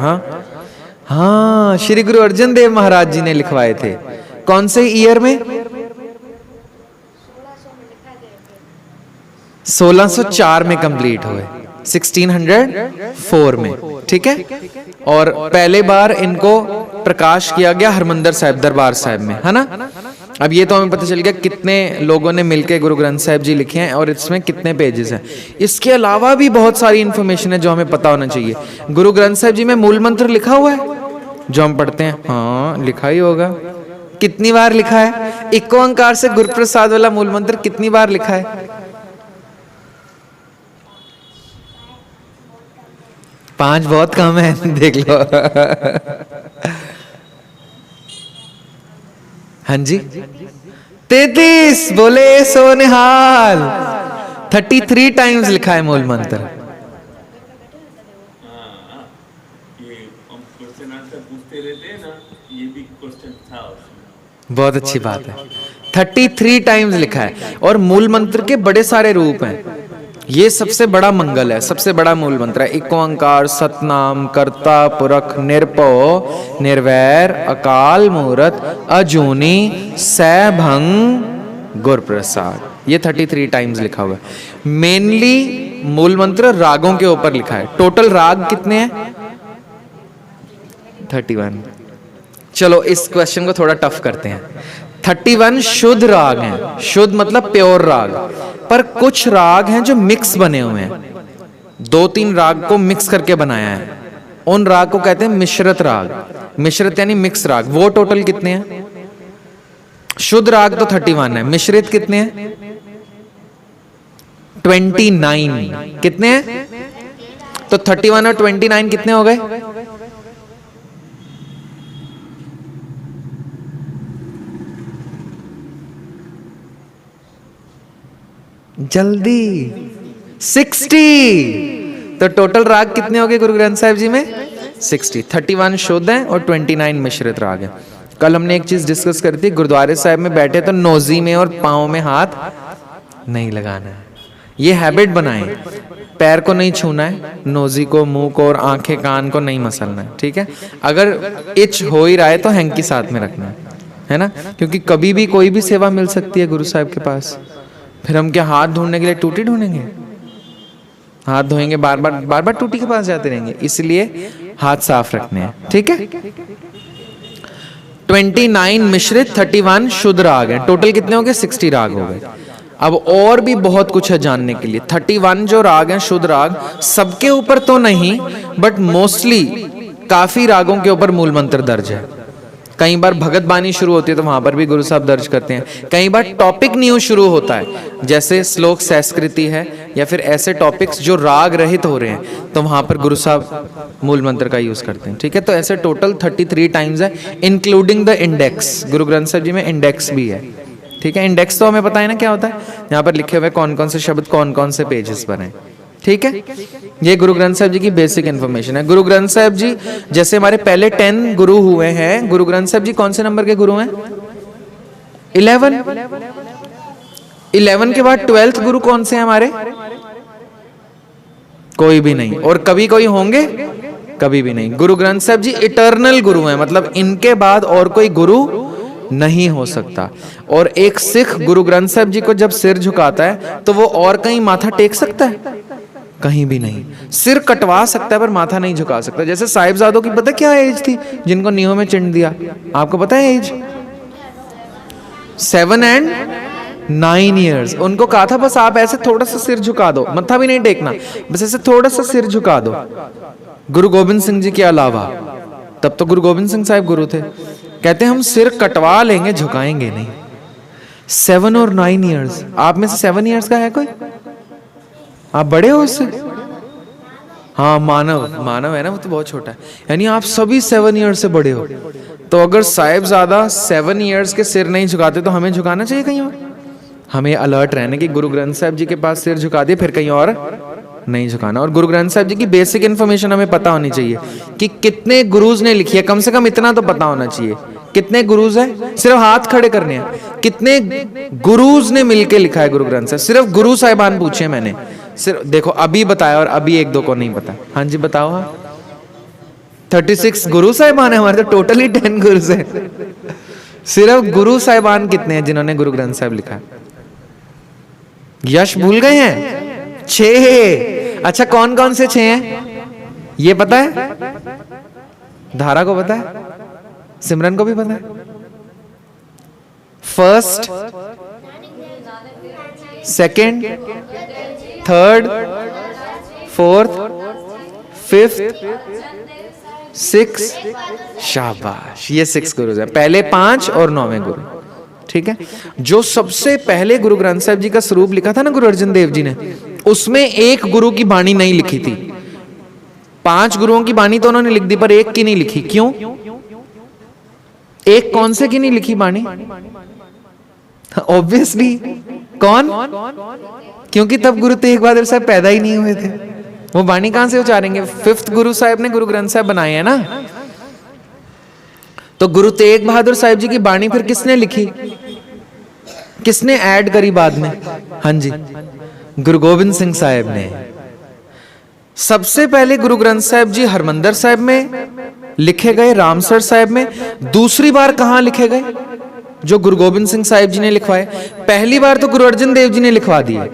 हाँ, श्री गुरु अर्जन देव महाराज जी ने लिखवाए थे। कौन से ईयर में? 1604 में कंप्लीट हुए, 1604 में, ठीक है। और पहले बार इनको प्रकाश किया गया हरमंदर साहिब दरबार साहिब में, है ना। अब ये तो हमें पता चल गया कितने लोगों ने मिलकर गुरु ग्रंथ साहिब जी लिखे हैं और इसमें कितने पेजेस हैं। इसके अलावा भी बहुत सारी इंफॉर्मेशन है जो हमें पता होना चाहिए। गुरु ग्रंथ साहिब जी में मूल मंत्र लिखा हुआ है जो हम पढ़ते हैं? हाँ, लिखा ही होगा। कितनी बार लिखा है? इक्को ओंकार से गुरुप्रसाद वाला मूल मंत्र कितनी बार लिखा है? 5 बहुत कम है, देख लो। हाँ जी, 33, बोले सो निहाल। 33 टाइम्स लिखा है मूल मंत्र। बहुत अच्छी बात है, 33 टाइम्स लिखा है। और मूल मंत्र के बड़े सारे रूप हैं। ये सबसे बड़ा मंगल है, सबसे बड़ा मूल मंत्र है। एक ओंकार सतनाम कर्ता पुरख निर्भव निर्वैर अकाल मूरत अजूनी सैभंग गुरप्रसाद। ये 33 टाइम्स लिखा हुआ है। मेनली मूल मंत्र रागों के ऊपर लिखा है। टोटल राग कितने हैं? 31। चलो इस क्वेश्चन को थोड़ा टफ करते हैं। 31 शुद्ध राग हैं, शुद्ध मतलब प्योर राग, पर कुछ राग हैं जो मिक्स बने हुए हैं। 2-3 राग को मिक्स करके बनाया है, उन राग को कहते हैं मिश्रित राग। मिश्रित यानी मिक्स राग। वो टोटल कितने हैं? शुद्ध राग तो 31 है, मिश्रित कितने हैं? 29। कितने हैं? तो 31 और 29 कितने हो गए? जल्दी 60। तो टोटल राग कितने हो गए गुरु ग्रंथ साहिब जी में? 60। 31 शुद्ध है और 29 मिश्रित राग है। कल हमने एक चीज डिस्कस करी थी, गुरुद्वारे साहिब में बैठे तो नोजी में और पांव में हाथ नहीं लगाना है। ये हैबिट बनाएं। पैर को नहीं छूना है, नोजी को, मुंह को और आंखें कान को नहीं मसलना है, ठीक है। अगर इच हो ही रहा है तो हैंकी साथ में रखना है ना, क्योंकि कभी भी कोई भी सेवा मिल सकती है गुरु साहिब के पास। फिर हम क्या हाथ धोने के लिए टूटी ढूंढेंगे? हाथ धोएंगे बार बार टूटी के पास जाते रहेंगे, इसलिए हाथ साफ रखने हैं, ठीक है। 29 मिश्रित, 31 शुद्ध राग है। टोटल कितने हो गए? 60 राग हो गए। अब और भी बहुत कुछ है जानने के लिए। 31 जो राग हैं शुद्ध राग, सबके ऊपर तो नहीं बट मोस्टली काफी रागों के ऊपर मूल मंत्र दर्ज है। कई बार भगत बानी शुरू होती है तो वहां पर भी गुरु साहब दर्ज करते हैं। कई बार टॉपिक न्यू शुरू होता है, जैसे श्लोक संस्कृति है या फिर ऐसे टॉपिक्स जो राग रहित हो रहे हैं, तो वहां पर गुरु साहब मूल मंत्र का यूज करते हैं, ठीक है। तो ऐसे टोटल 33 टाइम्स है, including the index. Guru Granth Sahib जी में इंडेक्स भी है, ठीक है। इंडेक्स तो हमें पता है ना क्या होता है, यहाँ पर लिखे हुए कौन कौन से शब्द कौन कौन से पेजेस पर हैं, ठीक है। ये गुरु ग्रंथ साहिब जी की बेसिक इन्फॉर्मेशन है। गुरु ग्रंथ साहिब जी जैसे हमारे पहले 10 गुरु हुए हैं, गुरु ग्रंथ साहिब जी कौन से नंबर के गुरु हैं? 11। 11 के बाद 12th गुरु कौन से हैं हमारे? कोई भी नहीं, और कभी कोई होंगे? कभी भी नहीं। गुरु ग्रंथ साहब जी इटर्नल गुरु हैं, मतलब इनके बाद और कोई गुरु नहीं हो सकता। और एक सिख गुरु ग्रंथ साहब जी को जब सिर झुकाता है तो वो और कहीं माथा टेक सकता है? कहीं भी नहीं। सिर कटवा सकता है पर माथा नहीं झुका सकता। जैसे साहिबजादों की पता क्या एज थी जिनको नींव में चिंड दिया? आपको पता है एज? 7 and 9 years। उनको कहा था बस आप ऐसे थोड़ा सा सिर झुका दो, मत्था भी नहीं टेकना, बस ऐसे थोड़ा सा सिर झुका दो। गुरु गोविंद सिंह जी के अलावा, तब तो गुरु गोविंद सिंह साहिब गुरु थे, कहते हम सिर कटवा लेंगे, झुकाएंगे नहीं। 7 और 9 years। आप में से 7 years का है कोई? आप बड़े हो उससे? हाँ, मानव है ना, वो तो बहुत छोटा है। यानी आप सभी 7 years से बड़े हो। तो अगर साहिबजादा 7 years के सिर नहीं झुकाते तो हमें झुकाना चाहिए कहीं और। हमें अलर्ट रहने कि गुरु ग्रंथ साहब जी के पास सिर झुका दिए, फिर कहीं और नहीं झुकाना। और गुरु ग्रंथ साहब जी की बेसिक इन्फॉर्मेशन हमें पता होनी चाहिए कि कितने गुरुज ने लिखी है, कम से कम इतना तो पता होना चाहिए। कितने गुरुज हैं? सिर्फ हाथ खड़े करने हैं। कितने गुरुज ने मिलके लिखा है गुरु ग्रंथ साहब? सिर्फ गुरु साहिबान पूछे मैंने, सिर्फ देखो अभी बताया और अभी 1-2 को नहीं पता। हाँ जी बताओ। हाँ, 36 गुरु साहिबान है हमारे, तो टोटली 10 गुरुज हैं। सिर्फ गुरु साहिबान कितने हैं जिन्होंने गुरु ग्रंथ साहब लिखा? यश भूल गए हैं? 6। अच्छा, कौन कौन से 6 हैं ये पता है? धारा को पता है? सिमरन को भी पता है? First, second, third, fourth, fifth, 6। शाबाश, ये 6 गुरु हैं। पहले 5 और 9वें गुरु। ठीक है। जो सबसे पहले गुरु ग्रंथ साहब जी का स्वरूप लिखा था ना गुरु अर्जन देव जी ने, उसमें एक गुरु की बाणी नहीं लिखी थी। 5 गुरुओं की बाणी तो उन्होंने लिख दी, पर एक की नहीं लिखी। क्यों? एक कौन से की नहीं लिखी बाणी? ऑब्वियसली कौन? क्योंकि तब गुरु तेग बहादुर साहब पैदा ही नहीं हुए थे। वो बाणी कहां से उचारेंगे? 5th गुरु साहब ने गुरु ग्रंथ साहब बनाए हैं ना। तो गुरु तेग बहादुर साहब जी की बाणी फिर किसने लिखी? किसने ऐड करी बाद में? हाँ जी, गुरु गोविंद सिंह साहब ने। सबसे पहले गुरु ग्रंथ साहब जी हरमंदर साहब में लिखे गए, रामसर साहब में। दूसरी बार कहां लिखे गए? जो गुरु गोविंद सिंह साहब जी ने लिखवाए। पहली बार तो गुरु अर्जन देव जी ने लिखवा दिए।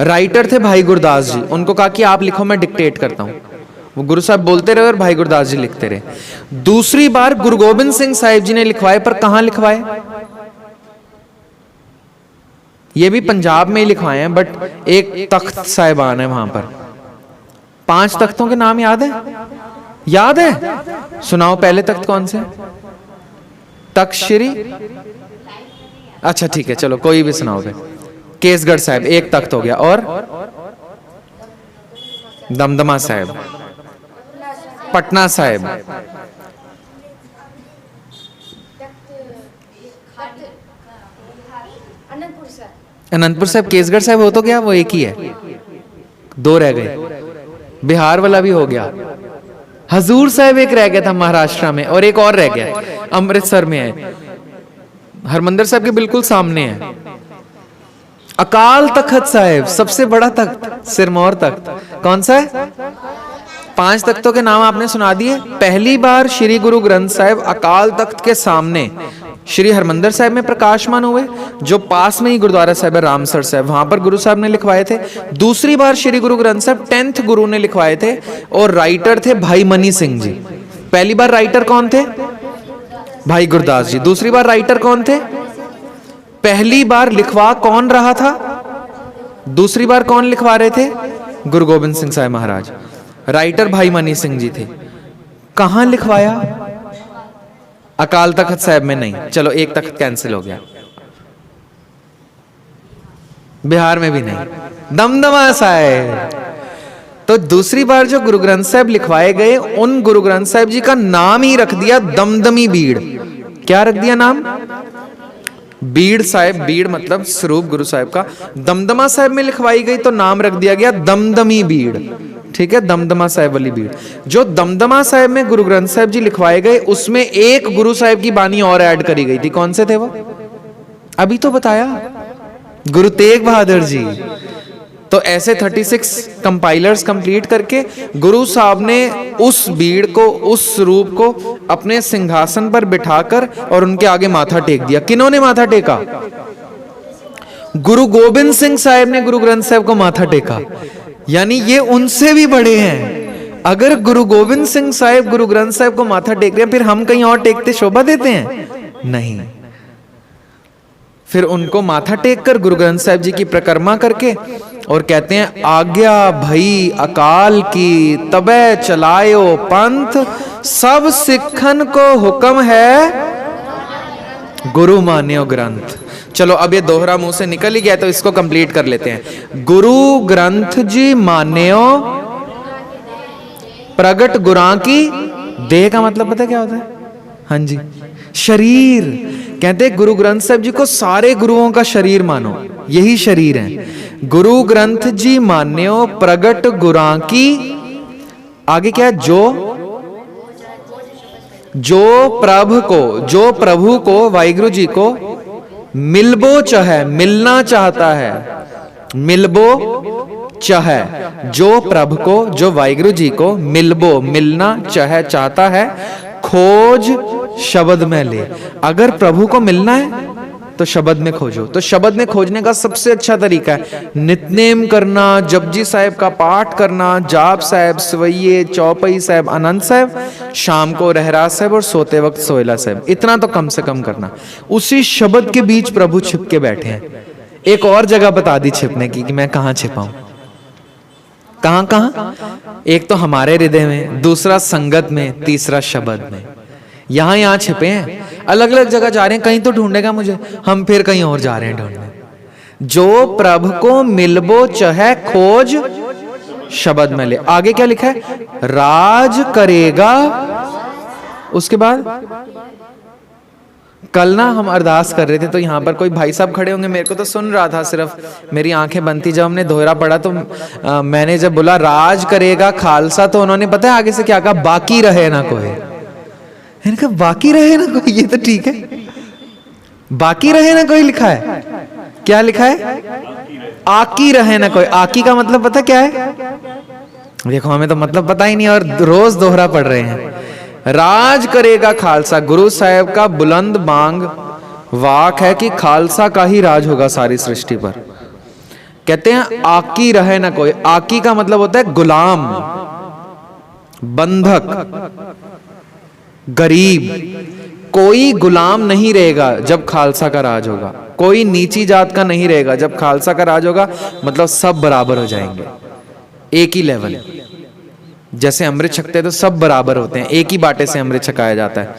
राइटर थे भाई गुरदास जी, उनको कहा कि आप लिखो, मैं डिक्टेट करता हूं। वो गुरु साहब बोलते रहे और भाई गुरदास जी लिखते रहे। दूसरी बार गुरु गोविंद सिंह साहिब जी ने लिखवाए, पर कहां लिखवाए? ये भी पंजाब में ही लिखवाए हैं, बट एक तख्त साहिबान है वहां पर। 5 तख्तों के नाम याद है? याद है? सुनाओ, पहले तख्त कौन से? तख्त श्री, अच्छा ठीक है, चलो कोई भी सुनाओ। केसगढ़ साहिब एक तख्त हो गया, और दमदमा साहिब, पटना साहिब, अनंतपुर साहिब, केसगढ़ साहिब हो तो गया, वो एक ही है, 2 रह गए। बिहार वाला भी हो गया। हजूर साहिब एक रह गया था महाराष्ट्र में, और एक और रह गया अमृतसर में है, हरमंदर साहब के बिल्कुल सामने है। अकाल तख्त साहिब सबसे बड़ा तख्त, सिरमौर तख्त, कौन सा है? 5 तख्तों के नाम आपने सुना दिए। पहली बार श्री गुरु ग्रंथ साहिब अकाल तख्त के सामने श्री हरमंदर साहिब में प्रकाशमान हुए, जो पास में ही गुरुद्वारा साहिब है रामसर साहिब, वहां पर गुरु साहब ने लिखवाए थे। दूसरी बार श्री गुरु ग्रंथ साहिब 10th गुरु ने लिखवाए थे, और राइटर थे भाई मनी सिंह जी। पहली बार राइटर कौन थे? भाई गुरदास जी। दूसरी बार राइटर कौन थे? पहली बार लिखवा कौन रहा था? दूसरी बार कौन लिखवा रहे थे? गुरु गोविंद सिंह साहिब महाराज। राइटर भाई मनी सिंह जी थे। कहां लिखवाया? अकाल तख्त साहिब में नहीं। चलो एक तख्त कैंसिल हो गया। बिहार में भी नहीं। दमदमा साहिब। तो दूसरी बार जो गुरु ग्रंथ साहिब लिखवाए गए, उन गुरु ग्रंथ साहिब जी का नाम ही रख दिया दमदमी बीड़। क्या रख दिया नाम? बीड़ साहिब। बीड़ मतलब स्वरूप गुरु साहिब का। दमदमा साहिब में लिखवाई गई तो नाम रख दिया गया दमदमी बीड़। ठीक है, दमदमा साहिब वाली बीड़। जो दमदमा साहिब में गुरु ग्रंथ साहिब जी लिखवाए गए, उसमें एक गुरु साहिब की बानी और ऐड करी गई थी। कौन से थे वो? अभी तो बताया गुरु तेग बहादुर जी। तो ऐसे 36 कंपाइलर्स कंप्लीट करके गुरु साहब ने उस भीड़ को, उस रूप को अपने सिंहासन पर बिठाकर और उनके आगे माथा टेक दिया। किन्होंने माथा टेका? गुरु गोबिंद सिंह साहब ने गुरु ग्रंथ साहब को माथा टेका। यानी ये उनसे भी बड़े हैं। अगर गुरु गोबिंद सिंह साहब गुरु ग्रंथ साहब को माथा टेक रहे हैं, फिर हम कहीं और टेकते शोभा देते हैं? नहीं। फिर उनको माथा टेक कर गुरु ग्रंथ साहब जी की परिक्रमा करके और कहते हैं, आज्ञा भई अकाल की तबे चलायो पंथ, सब सिखन को हुक्म है गुरु मान्यो ग्रंथ। चलो अब ये दोहरा मुंह से निकल ही गया तो इसको कंप्लीट कर लेते हैं। गुरु ग्रंथ जी मान्यो प्रगट गुरां की देह का मतलब पता क्या होता है? हाँ जी, शरीर। कहते हैं गुरु ग्रंथ साहब जी को सारे गुरुओं का शरीर मानो, यही शरीर है। गुरु ग्रंथ जी मान्यो प्रगट गुरां की, आगे क्या है? जो प्रभु को वाहिगुरु जी को मिलबो चाहे, मिलना चाहता है, मिलबो चाहे, जो प्रभु को, जो वाहिगुरु जी को मिलबो, मिलना चाहे, चाहता है, खोज शब्द में ले। अगर प्रभु को मिलना है तो शब्द में खोजो। तो शब्द में खोजने का सबसे अच्छा तरीका है नितनेम करना, जपजी साहिब का पाठ करना, जाप साहिब, सवैये, चौपई साहिब, आनंद साहिब, शाम को रहरास साहिब और सोते वक्त सोहेला साहिब। इतना तो कम से कम करना। उसी शब्द के बीच प्रभु छिप के बैठे हैं। एक और जगह बता दी छिपने की कि मैं कहां छिपाऊं। कहां कहां? एक तो हमारे हृदय में, दूसरा संगत में, तीसरा शब्द में। यहां छिपे हैं, अलग अलग जगह जा रहे हैं। कहीं तो ढूंढेगा मुझे, हम फिर कहीं और जा रहे हैं ढूंढने। जो प्रभु को मिलबो चाहे, खोज शब्द में ले। आगे क्या लिखा है? राज करेगा। उसके बाद कल ना हम अरदास कर रहे थे तो यहाँ पर कोई भाई साहब खड़े होंगे, मेरे को तो सुन रहा था, सिर्फ मेरी आंखें बंद थी। जब हमने दोहरा पढ़ा तो मैंने जब बोला राज करेगा खालसा, तो उन्होंने पता है आगे से क्या कहा? बाकी रहे ना कोई। मैंने कहा बाकी रहे ना कोई, ये तो ठीक है। बाकी रहे ना कोई लिखा है, क्या लिखा है? आकी रहे ना कोई। आकी का मतलब पता क्या है? देखो हमें तो मतलब पता ही नहीं और रोज दोहरा पढ़ रहे हैं। राज करेगा खालसा। गुरु साहब का बुलंद बांग वाक है कि खालसा का ही राज होगा सारी सृष्टि पर। कहते हैं आकी रहे ना कोई। आकी का मतलब होता है गुलाम, बंधक, गरीब। कोई गुलाम नहीं रहेगा जब खालसा का राज होगा। कोई नीची जात का नहीं रहेगा जब खालसा का राज होगा। मतलब सब बराबर हो जाएंगे, एक ही लेवल। जैसे अमृत छकते हैं तो सब बराबर होते हैं, एक ही बाटे से अमृत छकाया जाता है।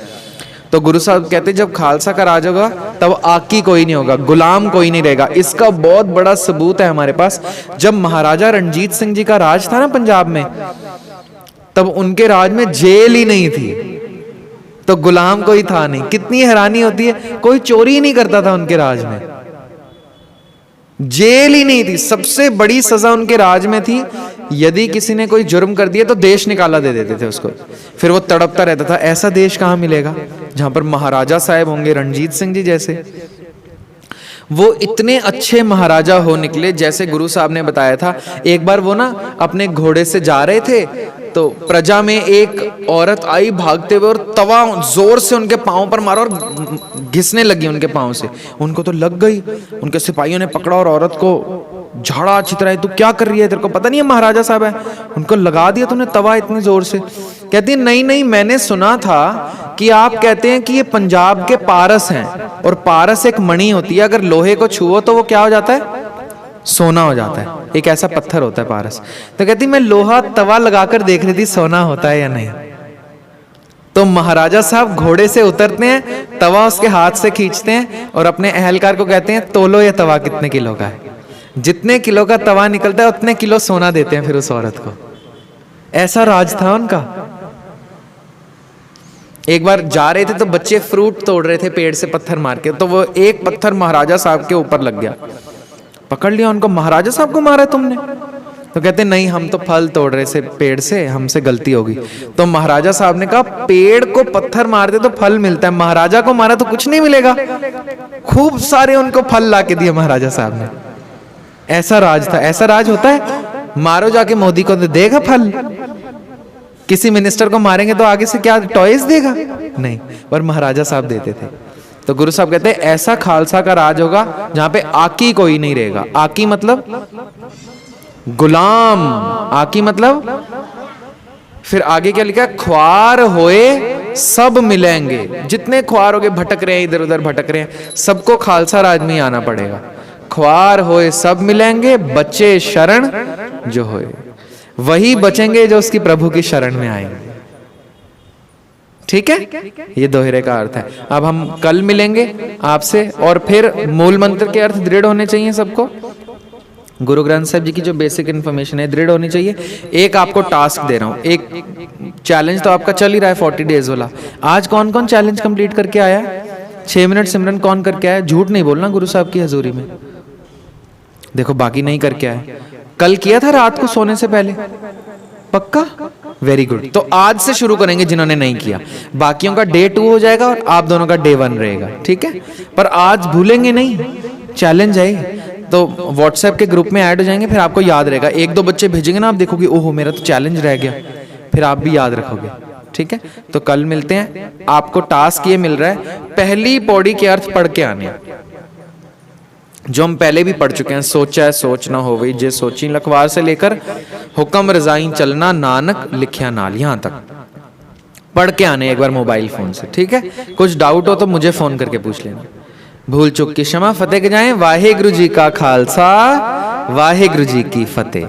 तो गुरु साहब कहते हैं जब खालसा का राज होगा तब आकी कोई नहीं होगा, गुलाम कोई नहीं रहेगा। इसका बहुत बड़ा सबूत है हमारे पास। जब महाराजा रणजीत सिंह जी का राज था ना पंजाब में, तब उनके राज में जेल ही नहीं थी, तो गुलाम कोई था नहीं। कितनी हैरानी होती है, कोई चोरी ही नहीं करता था उनके राज में, जेल ही नहीं थी। सबसे बड़ी सजा उनके राज में थी, यदि किसी ने कोई जुर्म कर दिया तो देश निकाला दे देते थे उसको, फिर वो तड़पता रहता था। ऐसा देश कहां मिलेगा जहां पर महाराजा साहब होंगे रणजीत सिंह जी जैसे। वो इतने अच्छे महाराजा हो निकले, जैसे गुरु साहब ने बताया था। एक बार वो ना अपने घोड़े से जा रहे थे तो प्रजा में एक औरत आई भागते हुए और तवा जोर से उनके पांव पर मारा और घिसने लगी उनके पांव से। उनको तो लग गई। उनके सिपाहियों ने पकड़ा और औरत को झाड़ा चितराई, तू क्या कर रही है, तेरे को पता नहीं है महाराजा साहब है। उनको लगा दिया तुमने तवा इतनी जोर से। कहती है नहीं नहीं, मैंने सुना था कि आप कहते हैं कि ये पंजाब के पारस हैं, और पारस एक मणि होती है, अगर लोहे को छुओ तो वो क्या हो जाता है? सोना हो जाता है। एक ऐसा पत्थर होता है पारस। तो कहती मैं लोहा तवा लगाकर देख रही थी सोना होता है या नहीं। तो महाराजा साहब घोड़े से उतरते हैं, तवा उसके हाथ से खींचते हैं और अपने अहलकार को कहते हैं तोलो ये तवा कितने किलो का है। जितने किलो का तवा निकलता है उतने किलो सोना देते हैं फिर उस औरत को। ऐसा राज था उनका। एक बार जा रहे थे तो बच्चे फ्रूट तोड़ रहे थे पेड़ से पत्थर मार के, तो वो एक पत्थर महाराजा साहब के ऊपर लग गया। पकड़ लिया उनको, महाराजा साहब को मारा तुमने? तो कहते नहीं, हम तो फल तोड़ रहे थे पेड़ से, हमसे गलती हो गई। तो महाराजा साहब ने कहा पेड़ को पत्थर मारते तो फल मिलता है, महाराजा को मारा तो कुछ नहीं मिलेगा। खूब सारे उनको फल ला के दिए महाराजा साहब ने। ऐसा राज था। ऐसा राज होता है? मारो जाके मोदी को तो देगा फल, किसी मिनिस्टर को मारेंगे तो आगे से क्या टॉयज देगा? नहीं, पर महाराजा साहब देते थे। तो गुरु साहब कहते हैं ऐसा खालसा का राज होगा जहां पे आकी कोई नहीं रहेगा। आकी मतलब गुलाम, आकी मतलब, फिर आगे क्या लिखा? ख्वार होए सब मिलेंगे। जितने ख्वार हो गए, भटक रहे हैं, इधर उधर भटक रहे हैं, सबको खालसा राज में आना पड़ेगा। ख्वार होए सब मिलेंगे, बच्चे शरण जो होए, वही बचेंगे जो उसकी प्रभु की शरण में आएंगे। ठीक है, ये दोहरे का अर्थ है। अब हम कल मिलेंगे आपसे, और फिर मूल मंत्र के अर्थ दृढ़ होने चाहिए सबको। गुरु ग्रंथ साहिब जी की जो बेसिक इन्फॉर्मेशन है दृढ़ होनी चाहिए। एक आपको टास्क दे रहा हूं, एक चैलेंज तो आपका चल ही रहा है 40 डेज वाला। आज कौन कौन चैलेंज कंप्लीट करके आया? 6 मिनट सिमरन कौन करके आया? झूठ नहीं बोलना गुरु साहब की हजूरी में। देखो बाकी नहीं करके आए। कल किया था रात को सोने से पहले? पक्का? Very good. तो आज से शुरू करेंगे जिन्होंने नहीं किया। बाकियों का डे 2 हो जाएगा और आप दोनों का डे 1 रहेगा। ठीक है, पर आज भूलेंगे नहीं, चैलेंज है। तो व्हाट्सएप के ग्रुप में ऐड हो जाएंगे, फिर आपको याद रहेगा। 1-2 बच्चे भेजेंगे ना, आप देखोगे ओहो मेरा तो चैलेंज रह गया, फिर आप भी याद रखोगे। ठीक है, तो कल मिलते हैं। आपको टास्क ये मिल रहा है, पहली पौड़ी के अर्थ पढ़ के आने, जो हम पहले भी पढ़ चुके हैं। सोचा है सोच ना हो वही, जे सोची लखवार से लेकर हुक्म रजाई चलना नानक लिखिया नाल, यहां तक पढ़ के आने एक बार मोबाइल फोन से। ठीक है, कुछ डाउट हो तो मुझे फोन करके पूछ लेना। भूल चुक की क्षमा, फतेह के जाएं। वाहे गुरु जी का खालसा, वाहे गुरु जी की फतेह।